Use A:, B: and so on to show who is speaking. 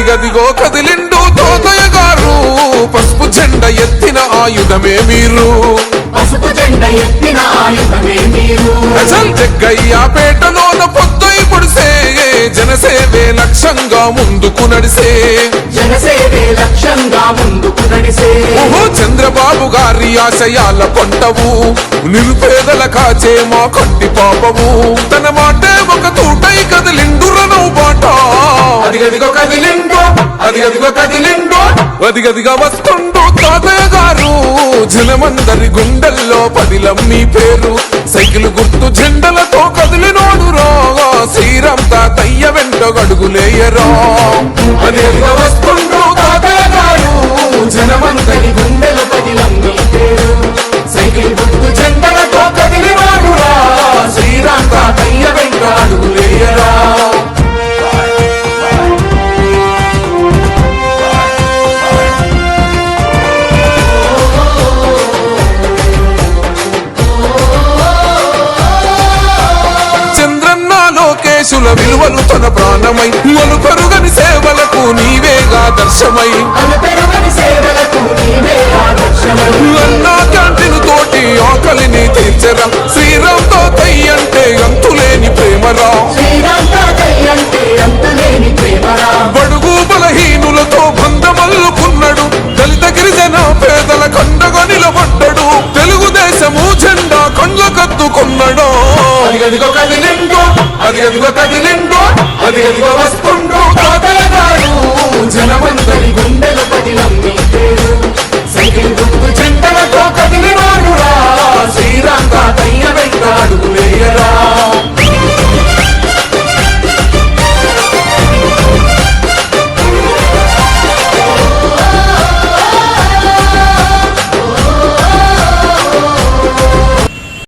A: అదిగదిగో కదిలిండు తాతయ్య గారు పసుపు జెండ ఎత్తిన ఆయుధమే మీరు
B: పసుపు జెండ ఎత్తిన ఆయుధమే మీరు
A: జగ్గయ్యపేటలోన పొద్దొయి పొడిసే జనసేవే లక్ష్యంగా ముందుకు నడిసే
B: జనసేవే లక్ష్యంగా ముందుకు నడిసే
A: ఓహో చంద్రబాబు గారి ఆశయాల కొంటవు నిరుపేదల కాచే మా కంటి పాపము తన మాటే ఒక తూటై కదిలిండురను బాట అదిగదిగో కదిలిండు అదిగదిగో కదిలిండు అదిగదిగా వస్తుండు తాతయ్య గారు జనమందరి గుండెల్లో పదిలమ్మి పేరు సైకిల్ గుర్తు జెండలతో కదిలినోడు రా శ్రీరామ్ తాతయ్య వెంట గడుగులేయరా అదిగదిగా వస్తుండు తాతయ్య గారు
B: జనమందరి గుండెల పదిలమ్మి పేరు సైకిల్ గుర్తు జెండలతో కదిలినోడు రా శ్రీరామ్ తాతయ్య వెంట అడుగులేయరా
A: లోకేశుల విలువలు తన ప్రాణమై అలు పెరుగని సేవలకు నీవేగా దర్శమై అన్నా క్యాంటీన్ తోటి ఆకలిని తీర్చరా శ్రీరామ్ తాతయ్య అంటే అంతులేని ప్రేమరా బడుగు బలహీనులతో బంధమల్లుకున్నాడు దళిత గిరిజన పేదల కండగా నిలబడ్డాడు తెలుగుదేశము జెండా కండ్ల కత్తుకున్నాడు అదిగదిగో కదిలిండు అదిగదిగో కదిలిండు అదిగదిగో